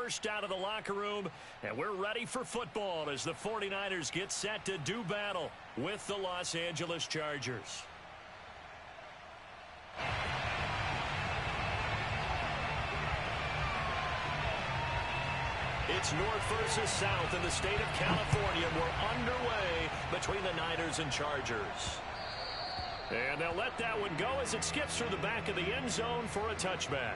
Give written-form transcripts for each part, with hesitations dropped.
first out of the locker room, and we're ready for football as the 49ers get set to do battle with the Los Angeles Chargers. It's north versus south in the state of California. We're underway between the Niners and Chargers. And they'll let that one go as it skips through the back of the end zone for a touchback.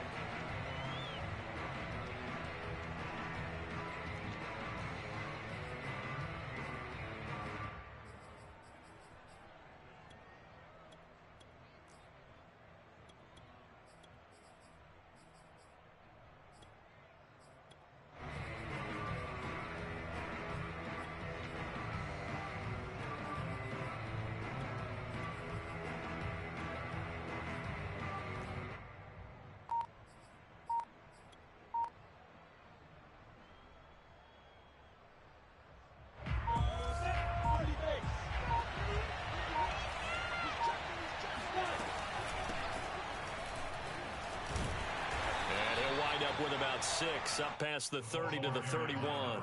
With about 6 up past the 30 to the 31.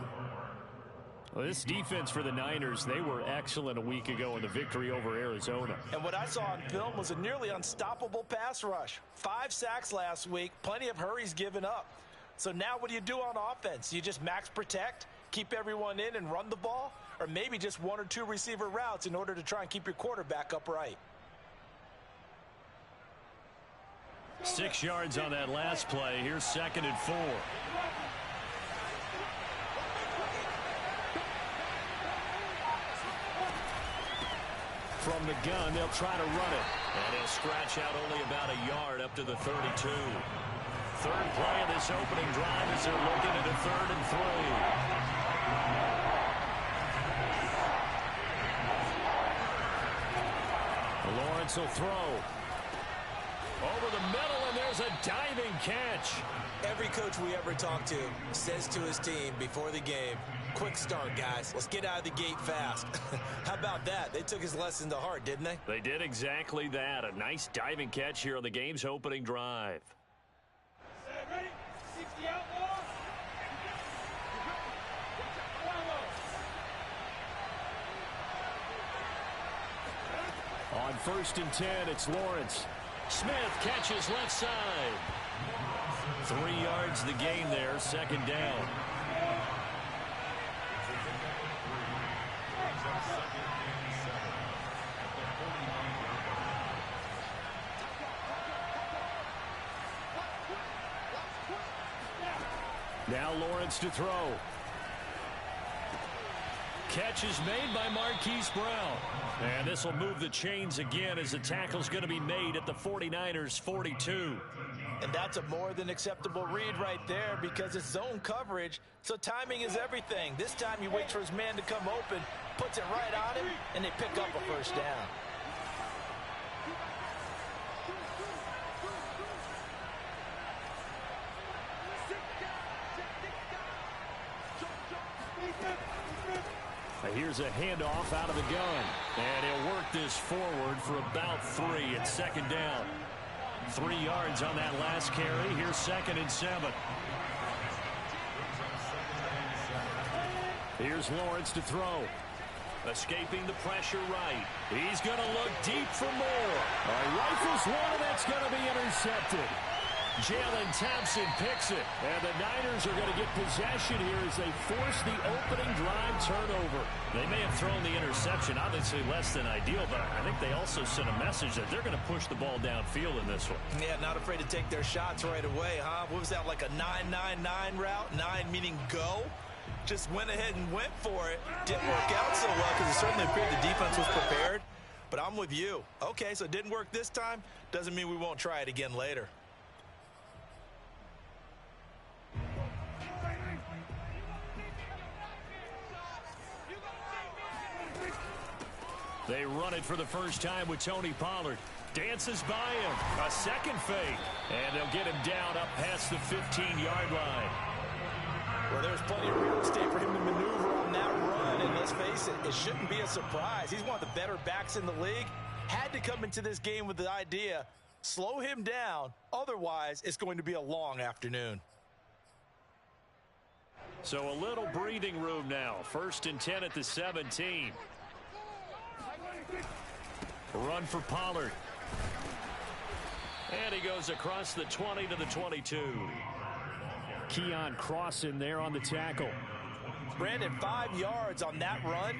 Well, this defense for the Niners, they were excellent a week ago in the victory over Arizona. And what I saw on film was a nearly unstoppable pass rush. 5 sacks last week, plenty of hurries given up. So now what do you do on offense? You just max protect, keep everyone in and run the ball? Or maybe just 1 or 2 receiver routes in order to try and keep your quarterback upright? 6 yards on that last play. Here's 2nd and 4. From the gun, they'll try to run it. And he'll scratch out only about a yard up to the 32. Third play of this opening drive as they're looking at a 3rd and 3. Lawrence will throw. Over the middle, and there's a diving catch. Every coach we ever talk to says to his team before the game, quick start, guys. Let's get out of the gate fast. How about that? They took his lesson to heart, didn't they? They did exactly that. A nice diving catch here on the game's opening drive. Ready? 60 outlaws. On 1st and 10, it's Lawrence. Smith catches left side. 3 yards the gain there, 2nd down. Now Lawrence to throw. Catch is made by Marquise Brown. And this will move the chains again as the tackle's going to be made at the 49ers' 42. And that's a more than acceptable read right there because it's zone coverage, so timing is everything. This time he waits for his man to come open, puts it right on him, and they pick up a 1st down. Here's a handoff out of the gun. And he'll work this forward for about 3 at 2nd down. 3 yards on that last carry. Here's 2nd and 7. Here's Lawrence to throw. Escaping the pressure right. He's going to look deep for more. Rifles one, and that's going to be intercepted. Jalen Thompson picks it, and the Niners are going to get possession here as they force the opening drive turnover. They may have thrown the interception, obviously less than ideal, but I think they also sent a message that they're going to push the ball downfield in this one. Yeah, not afraid to take their shots right away, huh? What was that, like a 9-9-9 route? 9 meaning go? Just went ahead and went for it. Didn't work out so well because it certainly appeared the defense was prepared, but I'm with you. Okay, so it didn't work this time. Doesn't mean we won't try it again later. They run it for the first time with Tony Pollard. Dances by him. A 2nd fake. And they'll get him down up past the 15-yard line. Well, there's plenty of real estate for him to maneuver on that run. And let's face it, it shouldn't be a surprise. He's one of the better backs in the league. Had to come into this game with the idea, slow him down. Otherwise, it's going to be a long afternoon. So a little breathing room now. 1st and 10 at the 17. Run for Pollard. And he goes across the 20 to the 22. Keon Crossen there on the tackle. Brandon, 5 yards on that run.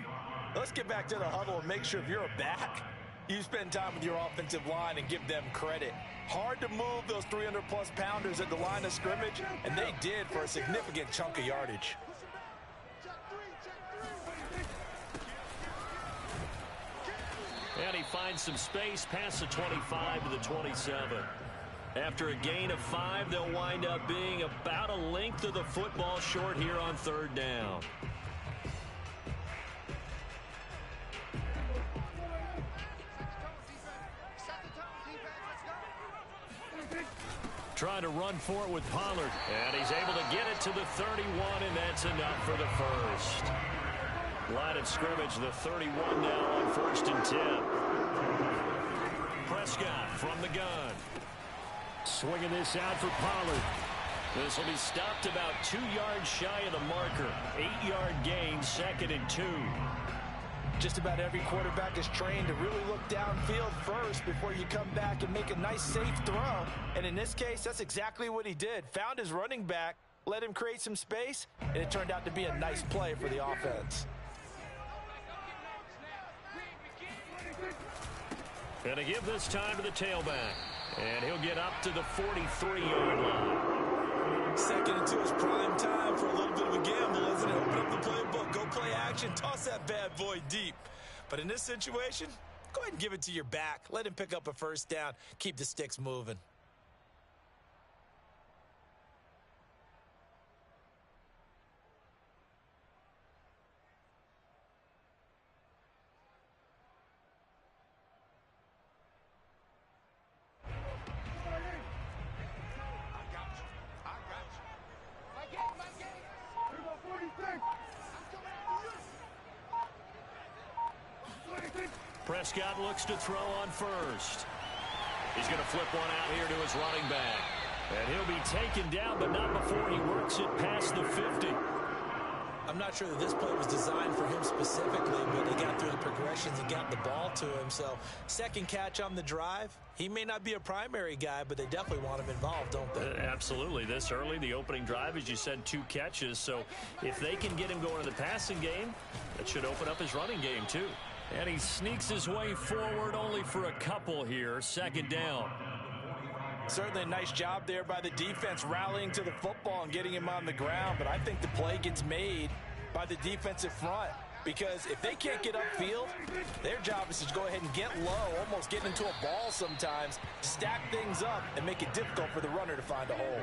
Let's get back to the huddle and make sure if you're a back, you spend time with your offensive line and give them credit. Hard to move those 300-plus pounders at the line of scrimmage, and they did for a significant chunk of yardage. And he finds some space past the 25 to the 27. After a gain of 5, they'll wind up being about a length of the football short here on 3rd down. Trying to run for it with Pollard. And he's able to get it to the 31, and that's enough for the first. Line of scrimmage, the 31 now on 1st and 10. Prescott from the gun. Swinging this out for Pollard. This will be stopped about 2 yards shy of the marker. 8-yard gain, 2nd and 2. Just about every quarterback is trained to really look downfield first before you come back and make a nice, safe throw. And in this case, that's exactly what he did. Found his running back, let him create some space, and it turned out to be a nice play for the offense. And to give this time to the tailback. And he'll get up to the 43-yard line. 2nd and 2 is prime time for a little bit of a gamble, isn't it? Open up the playbook, go play action, toss that bad boy deep. But in this situation, go ahead and give it to your back. Let him pick up a 1st down. Keep the sticks moving. Prescott looks to throw on 1st. He's going to flip one out here to his running back. And he'll be taken down, but not before he works it past the 50. I'm not sure that this play was designed for him specifically, but he got through the progressions and got the ball to him. So 2nd catch on the drive. He may not be a primary guy, but they definitely want him involved, don't they? Absolutely. This early, the opening drive, as you said, 2 catches. So if they can get him going in the passing game, that should open up his running game too. And he sneaks his way forward only for a couple here. 2nd down. Certainly a nice job there by the defense rallying to the football and getting him on the ground. But I think the play gets made by the defensive front. Because if they can't get upfield, their job is to go ahead and get low, almost get into a ball sometimes, stack things up, and make it difficult for the runner to find a hole.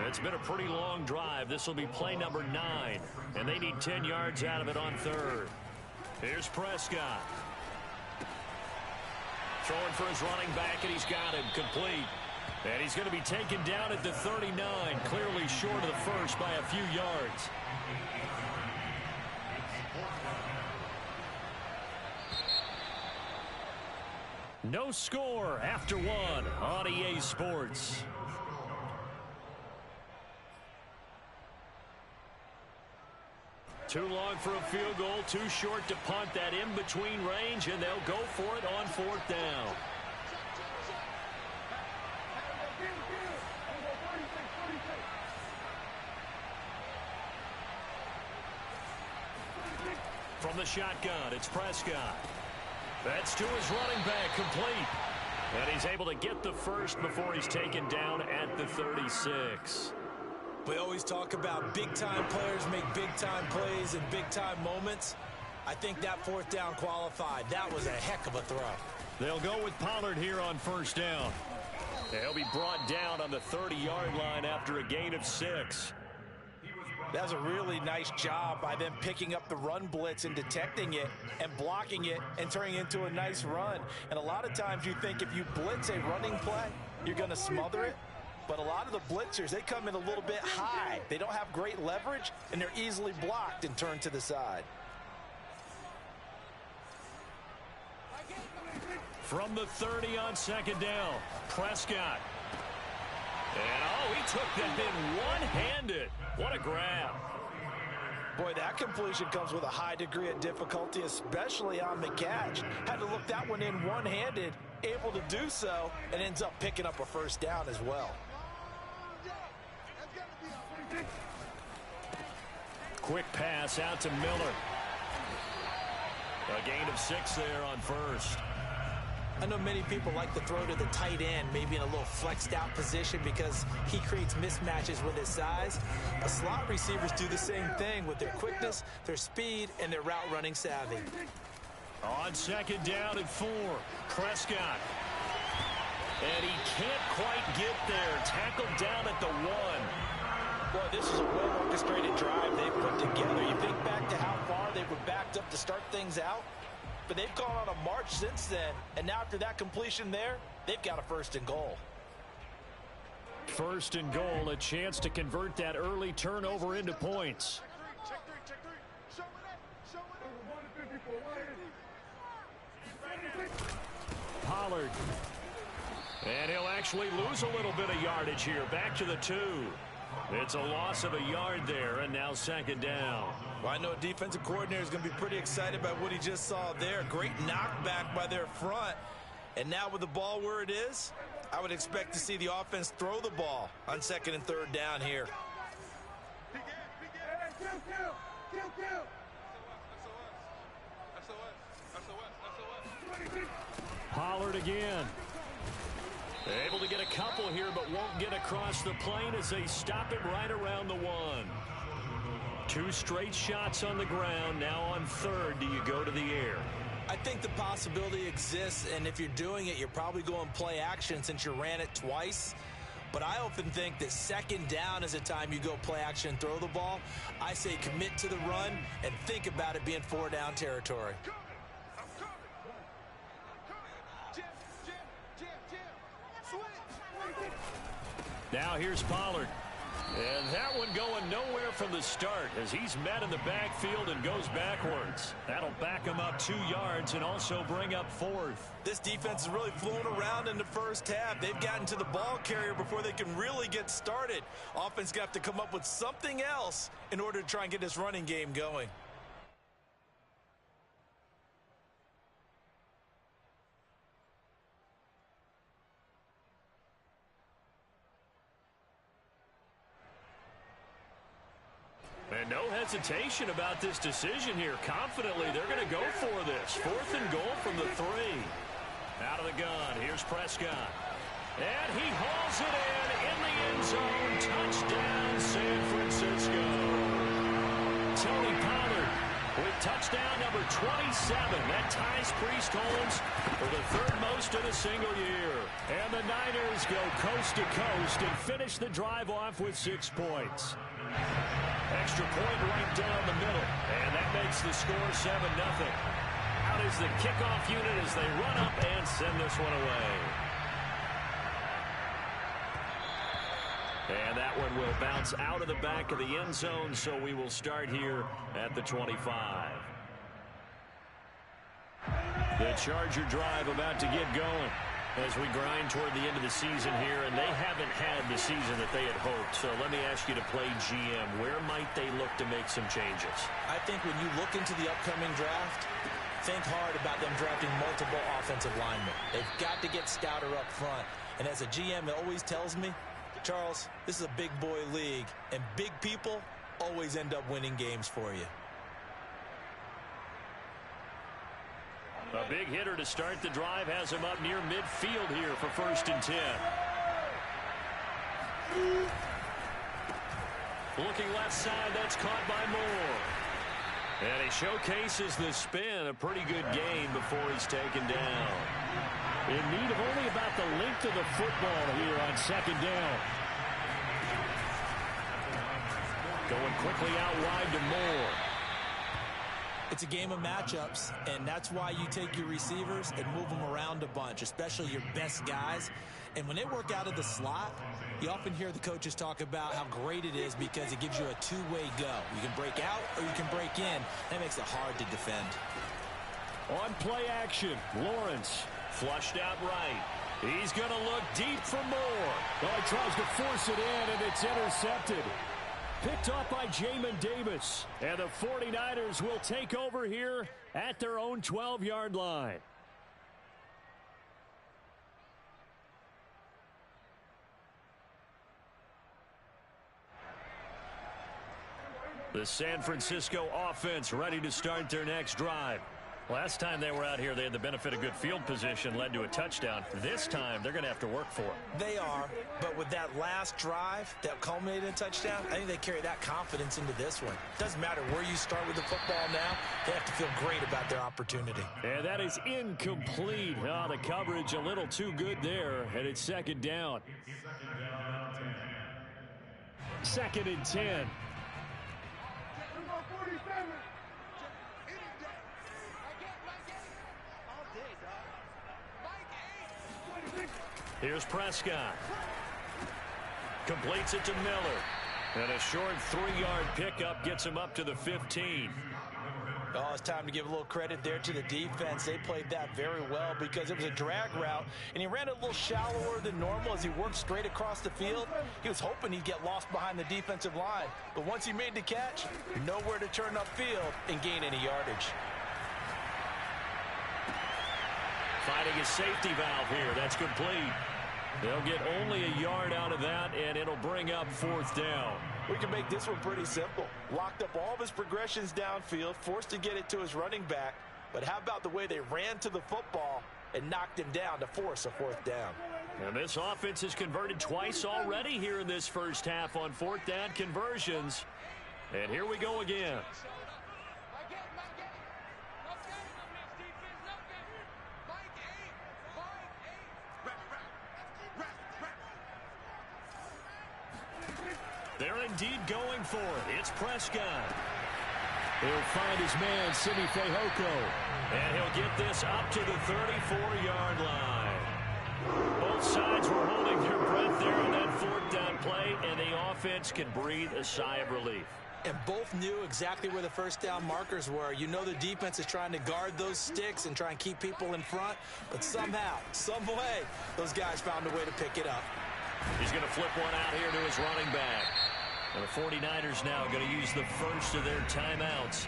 It's been a pretty long drive. This will be play number 9. And they need 10 yards out of it on 3rd. Here's Prescott. Throwing for his running back, and he's got him complete. And he's going to be taken down at the 39, clearly short of the first by a few yards. No score after 1 on EA Sports. Too long for a field goal, too short to punt that in-between range, and they'll go for it on 4th down. From the shotgun, it's Prescott. That's to his running back, complete. And he's able to get the first before he's taken down at the 36. We always talk about big-time players make big-time plays in big-time moments. I think that 4th down qualified. That was a heck of a throw. They'll go with Pollard here on 1st down. He'll be brought down on the 30-yard line after a gain of 6. That was a really nice job by them picking up the run blitz and detecting it and blocking it and turning it into a nice run. And a lot of times you think if you blitz a running play, you're going to smother it. But a lot of the blitzers, they come in a little bit high. They don't have great leverage, and they're easily blocked and turned to the side. From the 30 on 2nd down, Prescott. And, he took that in one-handed. What a grab. Boy, that completion comes with a high degree of difficulty, especially on McCatch. Had to look that one in one-handed, able to do so, and ends up picking up a first down as well. Quick pass out to Miller. A gain of 6 there on first. I know many people like to throw to the tight end, maybe in a little flexed out position because he creates mismatches with his size. But slot receivers do the same thing with their quickness, their speed, and their route running savvy. On second down and 4, Prescott. And he can't quite get there. Tackled down at the 1. Boy, this is a well-orchestrated drive they've put together. You think back to how far they were backed up to start things out, but they've gone on a march since then, and now after that completion there, they've got a first and goal. First and goal, a chance to convert that early turnover into points. Pollard. And he'll actually lose a little bit of yardage here. Back to the 2. It's a loss of a yard there, and now second down. Well, I know a defensive coordinator is going to be pretty excited about what he just saw there. Great knockback by their front. And now with the ball where it is, I would expect to see the offense throw the ball on second and third down here. Pollard again. Able to get a couple here, but won't get across the plane as they stop it right around the 1. 2 straight shots on the ground. Now on third, do you go to the air? I think the possibility exists, and if you're doing it, you're probably going play action since you ran it twice. But I often think that second down is a time you go play action and throw the ball. I say commit to the run and think about it being 4-down territory. Now here's Pollard. And that one going nowhere from the start as he's met in the backfield and goes backwards. That'll back him up 2 yards and also bring up 4th. This defense has really flown around in the first half. They've gotten to the ball carrier before they can really get started. Offense going to have to come up with something else in order to try and get this running game going. And no hesitation about this decision here. Confidently, they're going to go for this. 4th and goal from the 3. Out of the gun, here's Prescott. And he hauls it in the end zone. Touchdown, San Francisco. Tony Pollard with touchdown number 27. That ties Priest Holmes for the 3rd most in a single year. And the Niners go coast to coast and finish the drive off with 6 points. Extra point right down the middle, and that makes the score 7-0. Out is the kickoff unit as they run up and send this one away. And that one will bounce out of the back of the end zone, so we will start here at the 25. The Charger drive about to get going as we grind toward the end of the season here, and they haven't had the season that they had hoped. So let me ask you to play GM. Where might they look to make some changes? I think when you look into the upcoming draft, think hard about them drafting multiple offensive linemen. They've got to get stouter up front. And as a GM, it always tells me, Charles, this is a big boy league, and big people always end up winning games for you. A big hitter to start the drive has him up near midfield here for 1st and 10. Looking left side, that's caught by Moore. And he showcases the spin, a pretty good game before he's taken down. In need of only about the length of the football here on second down. Going quickly out wide to Moore. It's a game of matchups, and that's why you take your receivers and move them around a bunch, especially your best guys. And when they work out of the slot, you often hear the coaches talk about how great it is because it gives you a two-way go. You can break out or you can break in. That makes it hard to defend. On play action, Lawrence flushed out right. He's going to look deep for Moore. Well, he tries to force it in, and it's intercepted. Picked off by Jamin Davis. And the 49ers will take over here at their own 12-yard line. The San Francisco offense ready to start their next drive. Last time they were out here, they had the benefit of good field position, led to a touchdown. This time, they're going to have to work for it. They are, but with that last drive that culminated in a touchdown, I think they carry that confidence into this one. Doesn't matter where you start with the football now, they have to feel great about their opportunity. And that is incomplete. Oh, the coverage a little too good there, and it's second down. Second and 10. Here's Prescott. Completes it to Miller. And a short 3-yard pickup gets him up to the 15. Oh, it's time to give a little credit there to the defense. They played that very well because it was a drag route, and he ran a little shallower than normal as he worked straight across the field. He was hoping he'd get lost behind the defensive line, but once he made the catch, nowhere to turn upfield and gain any yardage. Finding a safety valve here. That's complete. They'll get only a yard out of that, and it'll bring up fourth down. We can make this one pretty simple. Locked up all of his progressions downfield, forced to get it to his running back. But how about the way they ran to the football and knocked him down to force a fourth down? And this offense has converted twice already here in this first half on fourth down conversions. And here we go again. They're indeed going for it. It's Prescott. He'll find his man, Simi Fehoko. And he'll get this up to the 34-yard line. Both sides were holding their breath there on that fourth down play, and the offense can breathe a sigh of relief. And both knew exactly where the first down markers were. You know the defense is trying to guard those sticks and try and keep people in front, but somehow, some way, those guys found a way to pick it up. He's going to flip one out here to his running back. And the 49ers now going to use the first of their timeouts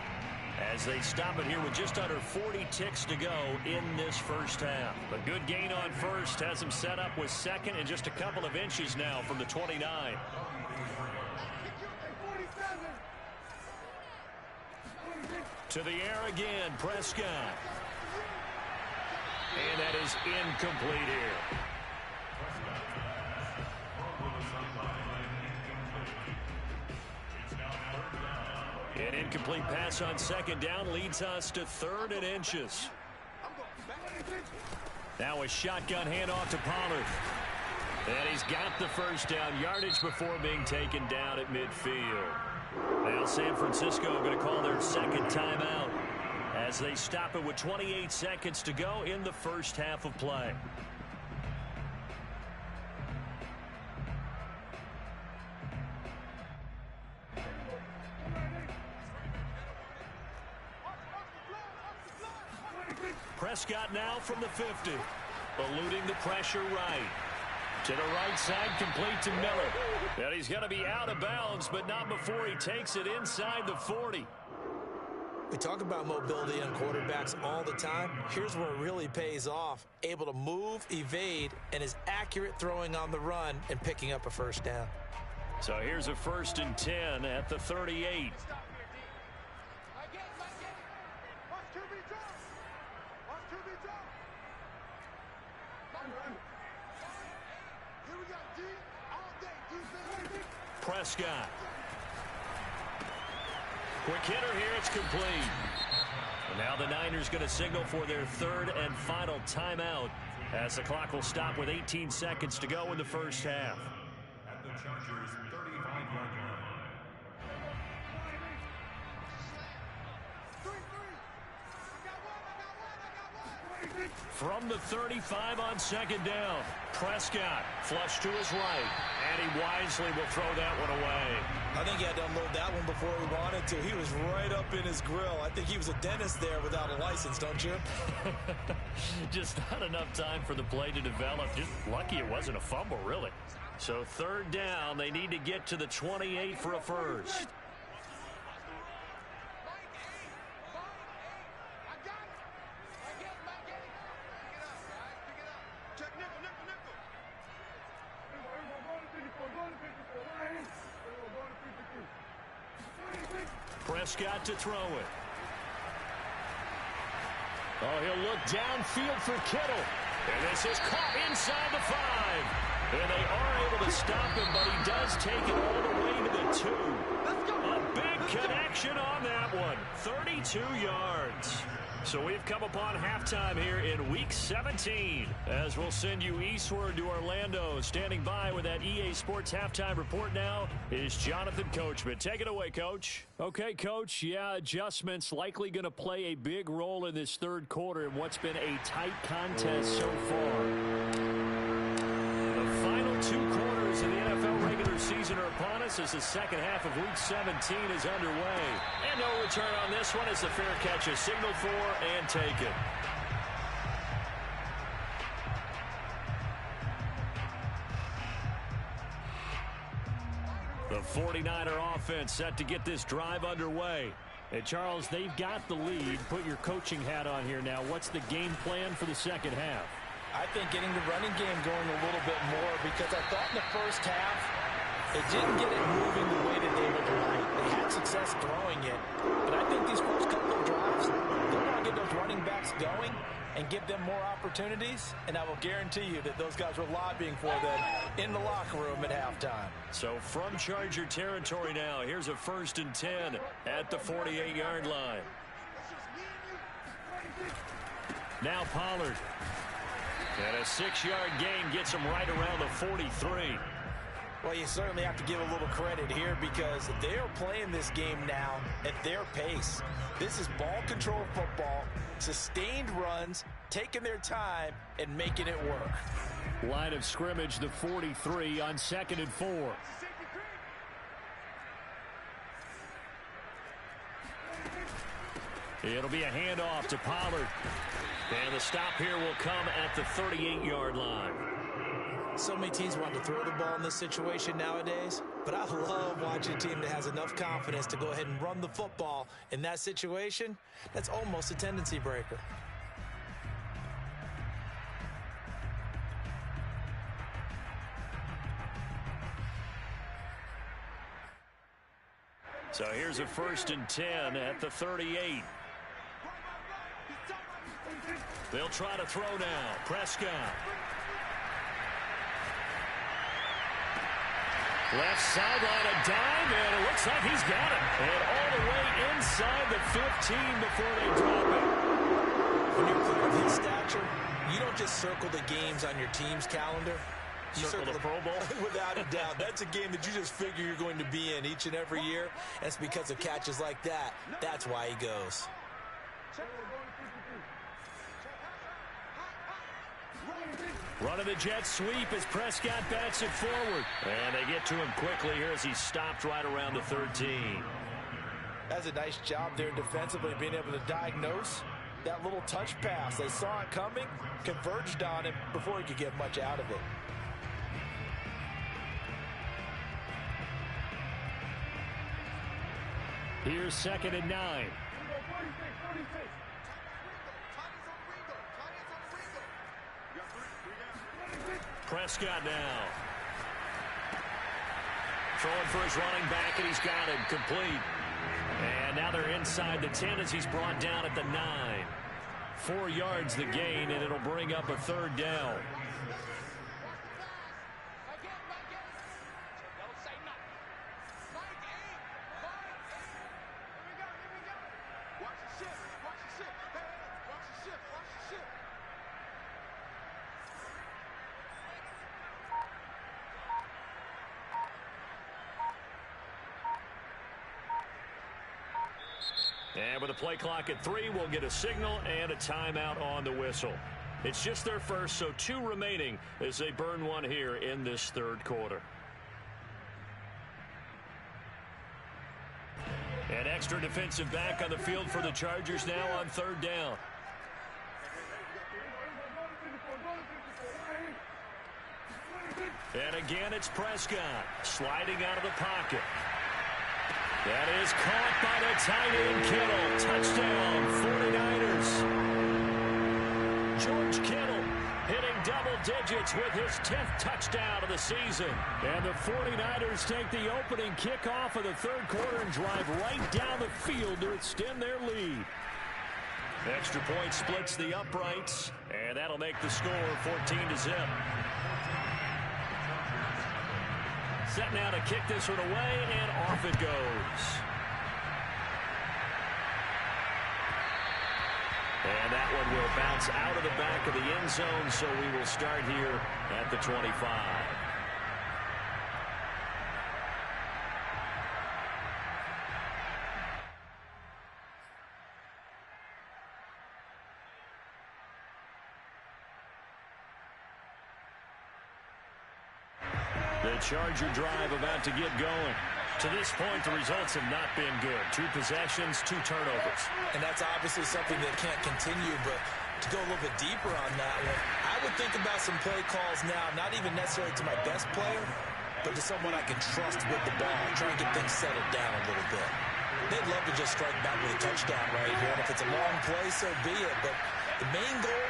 as they stop it here with just under 40 ticks to go in this first half. A good gain on first has him set up with second and just a couple of inches now from the 29. To the air again, Prescott. And that is incomplete here. An incomplete pass on second down leads us to third and inches. Now a shotgun handoff to Pollard. And he's got the first down yardage before being taken down at midfield. Now San Francisco going to call their second timeout as they stop it with 28 seconds to go in the first half of play. Prescott now from the 50. Eluding the pressure right. To the right side, complete to Miller. And he's going to be out of bounds, but not before he takes it inside the 40. We talk about mobility on quarterbacks all the time. Here's where it really pays off. Able to move, evade, and is accurate throwing on the run and picking up a first down. So here's a 1st and 10 at the 38. Prescott. Quick hitter here, it's complete. And now the Niners going to signal for their third and final timeout as the clock will stop with 18 seconds to go in the first half. At the Chargers' 35-yard line. From the 35 on second down, Prescott flush to his right, and he wisely will throw that one away. I think he had to unload that one before he wanted to. He was right up in his grill. I think he was a dentist there without a license, don't you? Just not enough time for the play to develop. Just lucky it wasn't a fumble, really. So third down, they need to get to the 28 for a first. Prescott to throw it. Oh, he'll look downfield for Kittle. And this is caught inside the 5. And they are able to stop him, but he does take it all the way to the 2. A big connection on that one. 32 yards. So we've come upon halftime here in Week 17. As we'll send you eastward to Orlando. Standing by with that EA Sports halftime report now is Jonathan Coachman. Take it away, Coach. Okay, Coach. Yeah, adjustments likely going to play a big role in this third quarter in what's been a tight contest so far. The final 2 quarters of the NFL regular season are upon us as the second half of Week 17 is underway. And no return on this one as the fair catch is signaled for and taken. The 49er offense set to get this drive underway. And Charles, they've got the lead. Put your coaching hat on here now. What's the game plan for the second half? I think getting the running game going a little bit more, because I thought in the first half they didn't get it moving the way that they would like. They had success throwing it, but I think these first couple of drives, they're going to get those running backs going and give them more opportunities, and I will guarantee you that those guys were lobbying for them in the locker room at halftime. So from Charger territory now, here's a 1st and 10 at the 48-yard line. Now Pollard. And a 6-yard gain gets him right around the 43. Well, you certainly have to give a little credit here because they are playing this game now at their pace. This is ball control football, sustained runs, taking their time, and making it work. Line of scrimmage, the 43 on 2nd and 4. It'll be a handoff to Pollard. And the stop here will come at the 38-yard line. So many teams want to throw the ball in this situation nowadays, but I love watching a team that has enough confidence to go ahead and run the football in that situation. That's almost a tendency breaker. So here's a 1st and 10 at the 38. They'll try to throw now. Prescott. Left sideline, a dime, and it looks like he's got it. And all the way inside the 15 before they drop it. When you're clear of his stature, you don't just circle the games on your team's calendar. You circle the Pro Bowl? Without a doubt. That's a game that you just figure you're going to be in each and every year. That's because of catches like that. That's why he goes. Running the jet sweep as Prescott bats it forward. And they get to him quickly here as he's stopped right around the 13. That's a nice job there defensively, being able to diagnose that little touch pass. They saw it coming, converged on him before he could get much out of it. Here's 2nd and 9. Prescott now. Throwing for his running back, and he's got him complete. And now they're inside the 10 as he's brought down at the 9. 4 yards the gain, and it'll bring up a 3rd down. And with the play clock at 3, we'll get a signal and a timeout on the whistle. It's just their first, so 2 remaining as they burn one here in this third quarter. An extra defensive back on the field for the Chargers now on 3rd down. And again, it's Prescott sliding out of the pocket. That is caught by the tight end, Kittle. Touchdown, 49ers. George Kittle hitting double digits with his 10th touchdown of the season. And the 49ers take the opening kickoff of the third quarter and drive right down the field to extend their lead. Extra point splits the uprights, and that'll make the score 14-0. Set now to kick this one away, and off it goes. And that one will bounce out of the back of the end zone, so we will start here at the 25. The Charger drive about to get going. To this point, the results have not been good. 2 possessions, 2 turnovers. And that's obviously something that can't continue, but to go a little bit deeper on that one, I would think about some play calls now, not even necessarily to my best player, but to someone I can trust with the ball, try and get things settled down a little bit. They'd love to just strike back with a touchdown right here, and if it's a long play, so be it. But the main goal,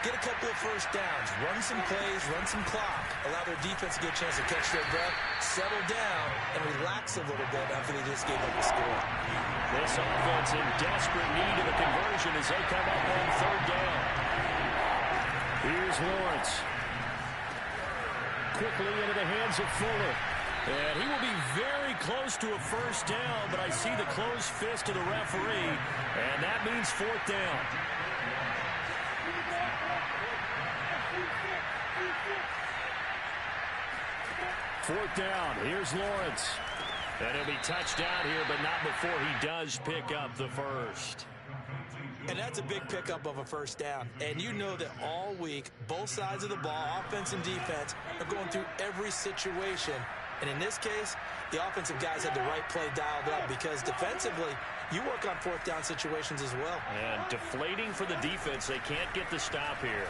get a couple of first downs, run some plays, run some clock, allow their defense to get a chance to catch their breath, settle down, and relax a little bit after they just gave up the score. This offense in desperate need of a conversion as they come up on third down. Here's Lawrence. Quickly into the hands of Fuller. And he will be very close to a first down, but I see the closed fist of the referee, and that means 4th down. 4th down. Here's Lawrence. And he'll be touched down here, but not before he does pick up the first. And that's a big pickup of a first down. And you know that all week, both sides of the ball, offense and defense, are going through every situation. And in this case, the offensive guys had the right play dialed up because defensively, you work on 4th down situations as well. And deflating for the defense. They can't get the stop here.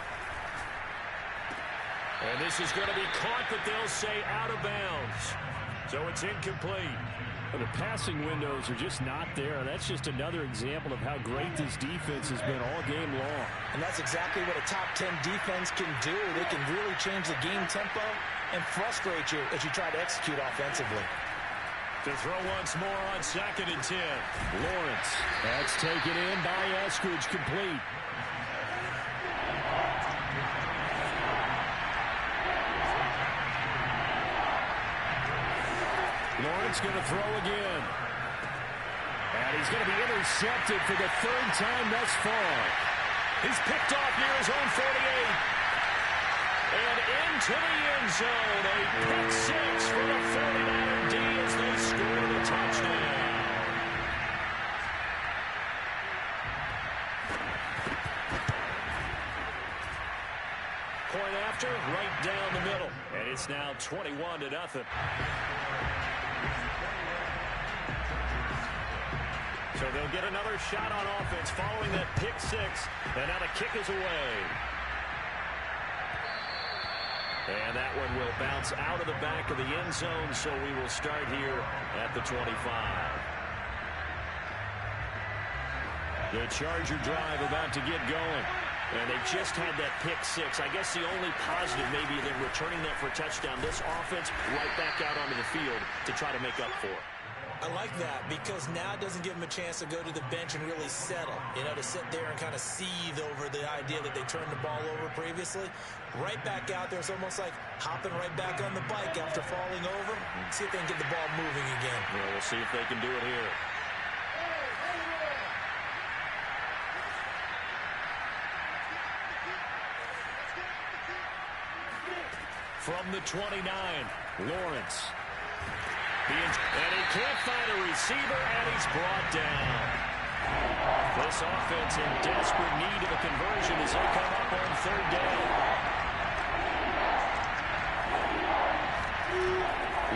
And this is going to be caught, but they'll say out of bounds. So it's incomplete. The passing windows are just not there. That's just another example of how great this defense has been all game long. And that's exactly what a top 10 defense can do. They can really change the game tempo and frustrate you as you try to execute offensively. To throw once more on 2nd and 10. Lawrence. That's taken in by Eskridge, complete. Lawrence going to throw again. And he's going to be intercepted for the 3rd time thus far. He's picked off near his own 48. And into the end zone. A pick 6 for the 49er D as they score the touchdown. Point after, right down the middle. And it's now 21-0. So they'll get another shot on offense following that pick 6. And now the kick is away. And that one will bounce out of the back of the end zone, so we will start here at the 25. The Charger drive about to get going. And they just had that pick 6. I guess the only positive maybe than returning that for a touchdown. This offense right back out onto the field to try to make up for it. I like that because now it doesn't give them a chance to go to the bench and really settle, to sit there and kind of seethe over the idea that they turned the ball over previously. Right back out there, it's almost like hopping right back on the bike after falling over. See if they can get the ball moving again. Yeah, we'll see if they can do it here. From the 29, Lawrence. And he can't find a receiver, and he's brought down. This offense in desperate need of a conversion as they come up on 3rd down.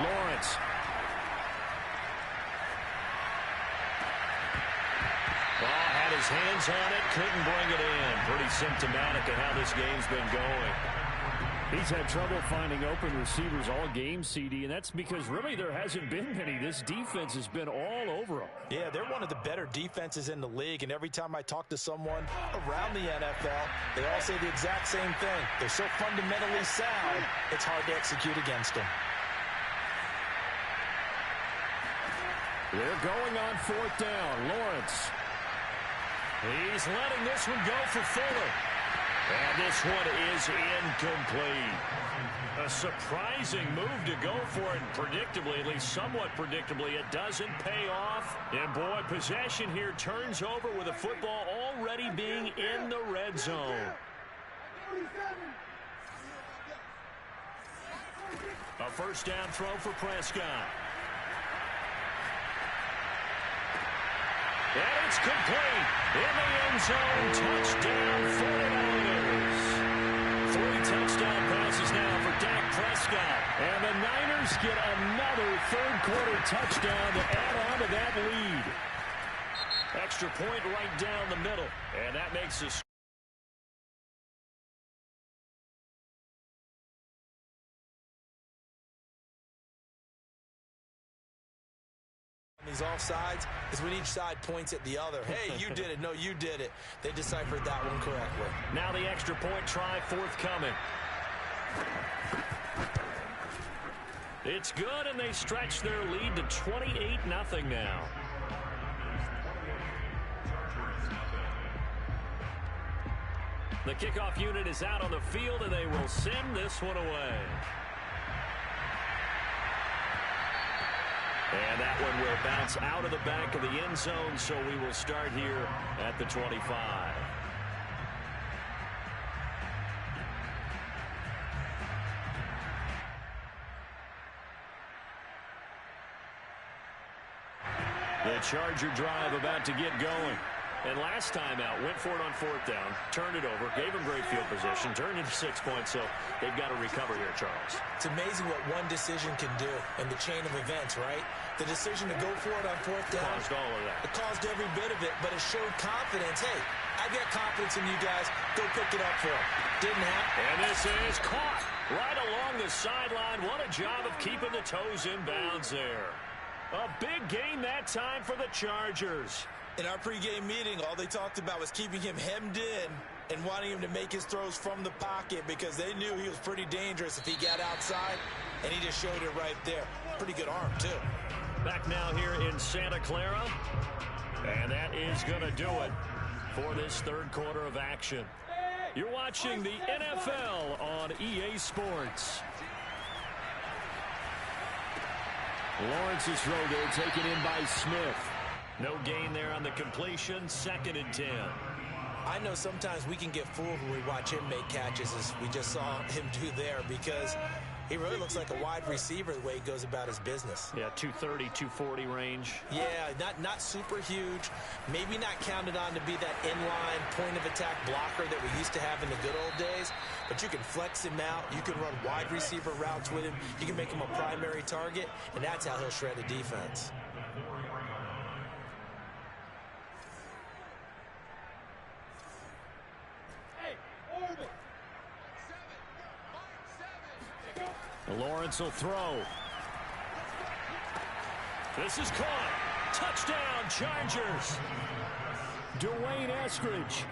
Lawrence. Had his hands on it, couldn't bring it in. Pretty symptomatic of how this game's been going. He's had trouble finding open receivers all game, CD, and that's because really there hasn't been many. This defense has been all over him. Yeah, they're one of the better defenses in the league, and every time I talk to someone around the NFL, they all say the exact same thing. They're so fundamentally sound, it's hard to execute against them. They're going on 4th down. Lawrence. He's letting this one go for Fuller. And this one is incomplete. A surprising move to go for it, and predictably, at least somewhat predictably, it doesn't pay off. And boy, possession here turns over with the football already being in the red zone. A first down throw for Prescott. And it's complete. In the end zone, touchdown 49ers. 3 touchdown passes now for Dak Prescott. And the Niners get another third-quarter touchdown to add on to that lead. Extra point right down the middle. And that makes us these offsides is when each side points at the other. Hey, you did it. No, you did it. They deciphered that one correctly. now the extra point try forthcoming. It's good, and they stretch their lead to 28-0 now. The kickoff unit is out on the field, and they will send this one away. And that one will bounce out of the back of the end zone, so we will start here at the 25. The Charger drive about to get going. And last time out, went for it on 4th down, turned it over, gave him great field position, turned into 6 points, so they've got to recover here, Charles. It's amazing what one decision can do in the chain of events, right? The decision to go for it on 4th down. Caused all of that. It caused every bit of it, but it showed confidence. Hey, I've got confidence in you guys. Go pick it up for them. Didn't happen. And this is caught right along the sideline. What a job of keeping the toes in bounds there. A big gain that time for the Chargers. In our pregame meeting, all they talked about was keeping him hemmed in and wanting him to make his throws from the pocket because they knew he was pretty dangerous if he got outside, and he just showed it right there. Pretty good arm, too. Back now here in Santa Clara, and that is going to do it for this third quarter of action. You're watching the NFL on EA Sports. Lawrence's throw there taken in by Smith. No gain there on the completion. 2nd and 10. I know sometimes we can get fooled when we watch him make catches, as we just saw him do there, because he really looks like a wide receiver the way he goes about his business. Yeah, 230, 240 range. Yeah, not super huge. Maybe not counted on to be that inline point-of-attack blocker that we used to have in the good old days, but you can flex him out. You can run wide receiver routes with him. You can make him a primary target, and that's how he'll shred a defense. Lawrence will throw. This is caught. Touchdown, Chargers. Dwayne Eskridge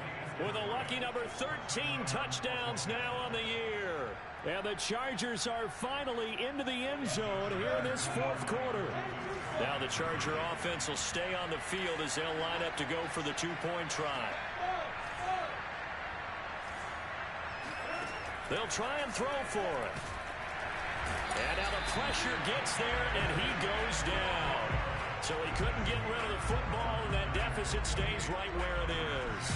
with a lucky number 13 touchdowns now on the year. And the Chargers are finally into the end zone here in this 4th quarter. Now the Charger offense will stay on the field as they'll line up to go for the 2-point try. They'll try and throw for it. And now the pressure gets there, and he goes down. So he couldn't get rid of the football, and that deficit stays right where it is.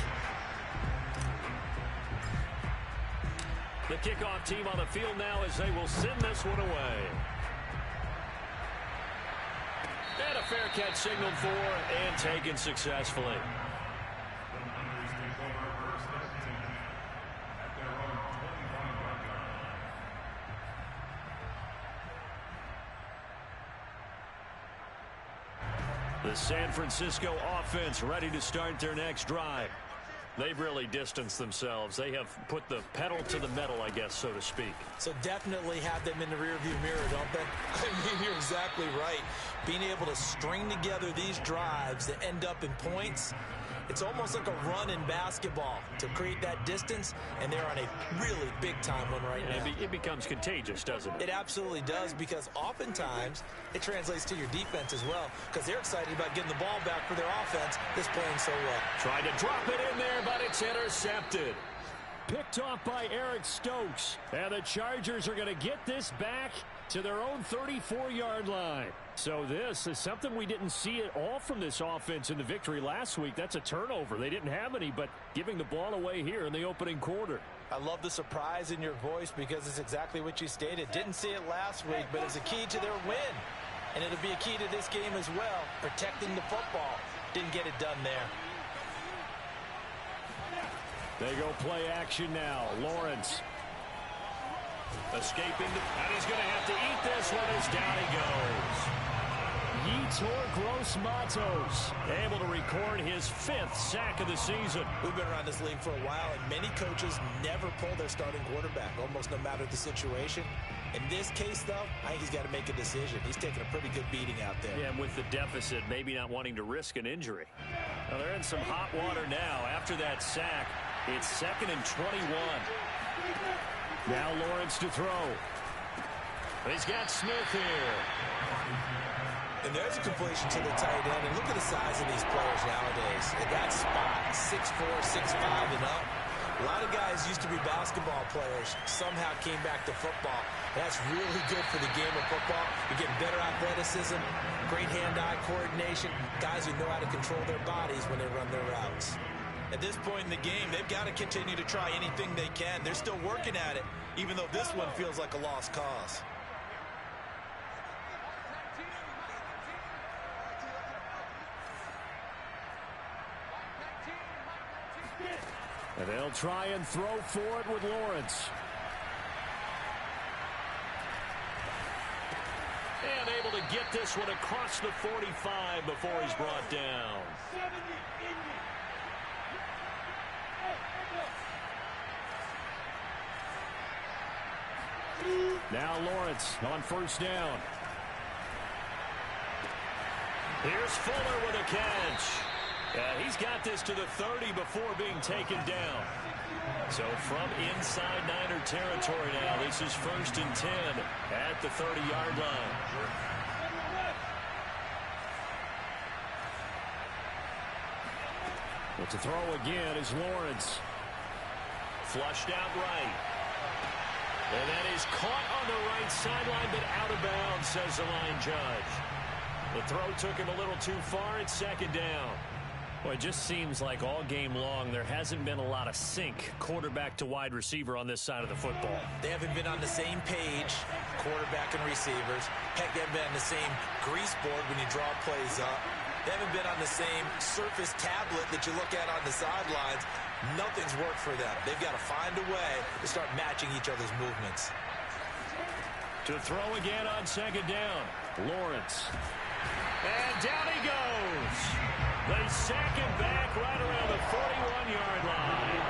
The kickoff team on the field now as they will send this one away. And a fair catch signaled for and taken successfully. The San Francisco offense ready to start their next drive. They've really distanced themselves. They have put the pedal to the metal, I guess, so to speak. So definitely have them in the rearview mirror, don't they? I mean, you're exactly right. Being able to string together these drives that end up in points, it's almost like a run in basketball to create that distance, and they're on a really big-time one right now. It becomes contagious, doesn't it? It absolutely does, because oftentimes it translates to your defense as well, because they're excited about getting the ball back for their offense that's playing so well. Tried to drop it in there, but it's intercepted. Picked off by Eric Stokes. And the Chargers are going to get this back to their own 34-yard line. So this is something we didn't see at all from this offense in the victory last week. That's a turnover. They didn't have any, but giving the ball away here in the opening quarter. I love the surprise in your voice, because it's exactly what you stated. Didn't see it last week, but it's a key to their win. And it'll be a key to this game as well, protecting the football. Didn't get it done there. They go play action now. Lawrence escaping, and he's going to have to eat this one as down he goes. Yetur Gross-Matos able to record his 5th sack of the season. We've been around this league for a while, and many coaches never pull their starting quarterback, almost no matter the situation. In this case, though, I think he's got to make a decision. He's taking a pretty good beating out there. Yeah, and with the deficit, maybe not wanting to risk an injury. Well, they're in some hot water now. After that sack, it's 2nd and 21. Now Lawrence to throw. He's got Smith here. And there's a completion to the tight end. And look at the size of these players nowadays. At that spot, 6'4", 6'5", and up. A lot of guys used to be basketball players, somehow came back to football. That's really good for the game of football. You're getting better athleticism, great hand-eye coordination, guys who know how to control their bodies when they run their routes. At this point in the game, they've got to continue to try anything they can. They're still working at it, even though this one feels like a lost cause. And they'll try and throw for it with Lawrence. And able to get this one across the 45 before he's brought down. Now Lawrence on 1st down. Here's Fuller with a catch. He's got this to the 30 before being taken down. So from inside Niner territory now, this is 1st and 10 at the 30-yard line. But to throw again is Lawrence. Flushed out right. And that is caught on the right sideline, but out of bounds, says the line judge. The throw took him a little too far. It's 2nd down. Well, it just seems like all game long there hasn't been a lot of sync quarterback to wide receiver on this side of the football. They haven't been on the same page, quarterback and receivers. Heck, they haven't been on the same grease board when you draw plays up. They haven't been on the same surface tablet that you look at on the sidelines. Nothing's worked for them. They've got to find a way to start matching each other's movements. To throw again on 2nd down, Lawrence. And down he goes. They sack him back right around the 41-yard line.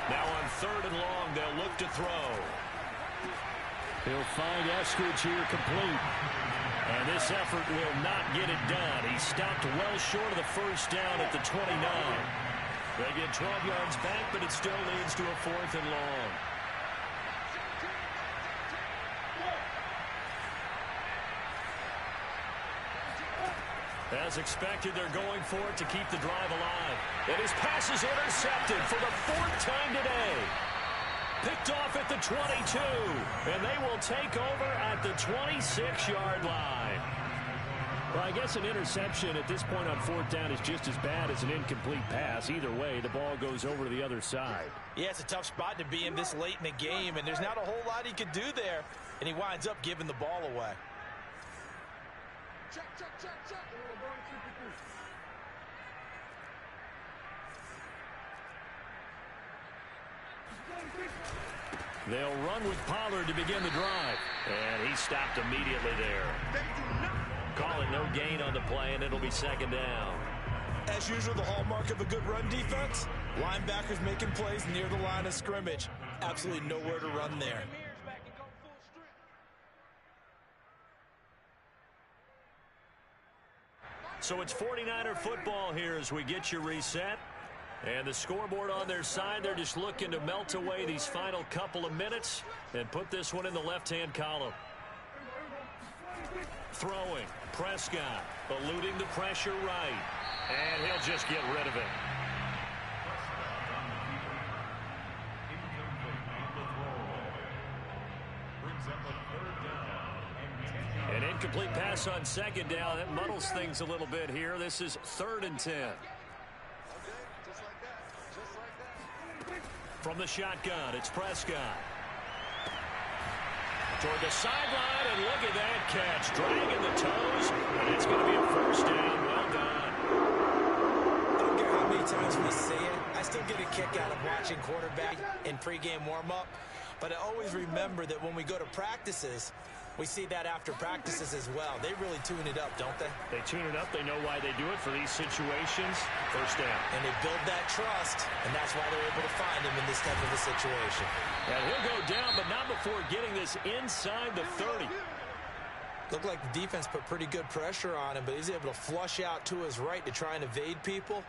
Now on 3rd and long, they'll look to throw. He'll find Eskridge here complete. And this effort will not get it done. He stopped well short of the 1st down at the 29. They get 12 yards back, but it still leads to a 4th and long. As expected, they're going for it to keep the drive alive. And his pass is intercepted for the 4th time today. Picked off at the 22, and they will take over at the 26-yard line. Well, I guess an interception at this point on 4th down is just as bad as an incomplete pass. Either way, the ball goes over to the other side. Yeah, it's a tough spot to be in this late in the game, and there's not a whole lot he could do there, and he winds up giving the ball away. Check. They'll run with Pollard to begin the drive. And he stopped immediately there. Calling no gain on the play, and it'll be second down. As usual, the hallmark of a good run defense, linebackers making plays near the line of scrimmage. Absolutely nowhere to run there. So it's 49er football here as we get you reset. And the scoreboard on their side, they're just looking to melt away these final couple of minutes and put this one in the left-hand column. Throwing, Prescott, eluding the pressure right. And he'll just get rid of it. An incomplete pass on second down. That muddles things a little bit here. This is 3rd and 10. From the shotgun, it's Prescott. Toward the sideline, and look at that catch. Dragging the toes, and it's going to be a first down. Well done. I don't care how many times we see it. I still get a kick out of watching quarterback in pregame warm-up. But I always remember that when we go to practices, we see that after practices as well. They really tune it up, don't they? They tune it up. They know why they do it for these situations. First down. And they build that trust, and that's why they're able to find him in this type of a situation. And he'll go down, but not before getting this inside the 30. Looked like the defense put pretty good pressure on him, but he's able to flush out to his right to try and evade people.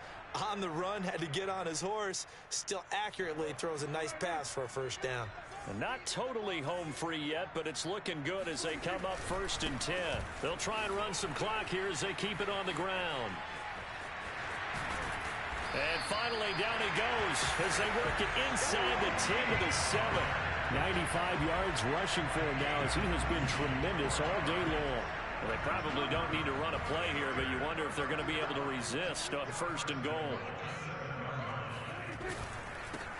On the run, had to get on his horse. Still accurately throws a nice pass for a first down. And not totally home free yet, but it's looking good as they come up 1st and 10. They'll try and run some clock here as they keep it on the ground. And finally, down he goes as they work it inside the 10 to the 7. 95 yards rushing for him now as he has been tremendous all day long. Well, they probably don't need to run a play here, but you wonder if they're going to be able to resist on 1st and goal.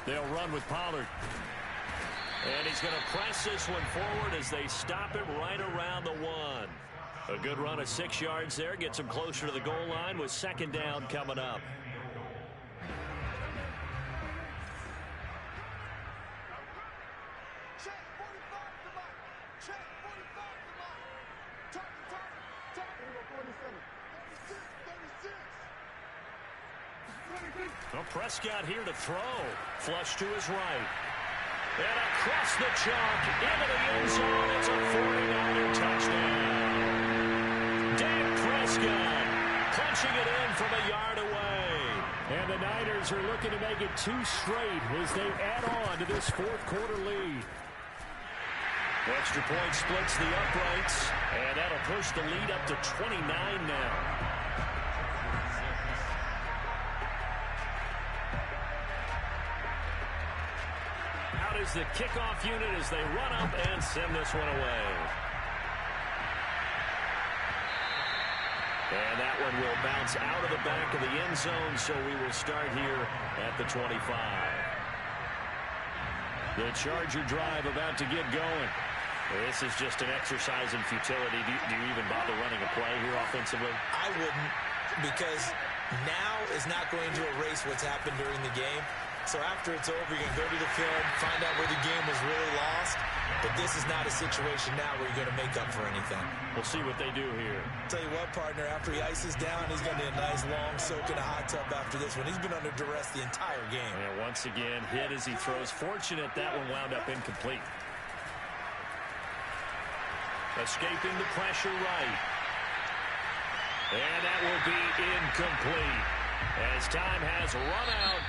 They'll run with Pollard. And he's going to press this one forward as they stop him right around the 1. A good run of 6 yards there. Gets him closer to the goal line with second down coming up. Well, Prescott here to throw. Flush to his right. And across the chalk, into the end zone. It's a 49er touchdown. Dak Prescott punching it in from a yard away. And the Niners are looking to make it 2 straight as they add on to this 4th quarter lead. Extra point splits the uprights, and that'll push the lead up to 29 now. Is the kickoff unit as they run up and send this one away. And that one will bounce out of the back of the end zone, so we will start here at the 25. The Charger drive about to get going. This is just an exercise in futility. Do you even bother running a play here offensively? I wouldn't, because now is not going to erase what's happened during the game. So after it's over, you can go to the film, find out where the game was really lost. But this is not a situation now where you're going to make up for anything. We'll see what they do here. Tell you what, partner, after he ices down, he's going to need a nice long soak in a hot tub after this one. He's been under duress the entire game. And once again, hit as he throws. Fortunate that one wound up incomplete. Escaping the pressure right. And that will be incomplete as time has run out.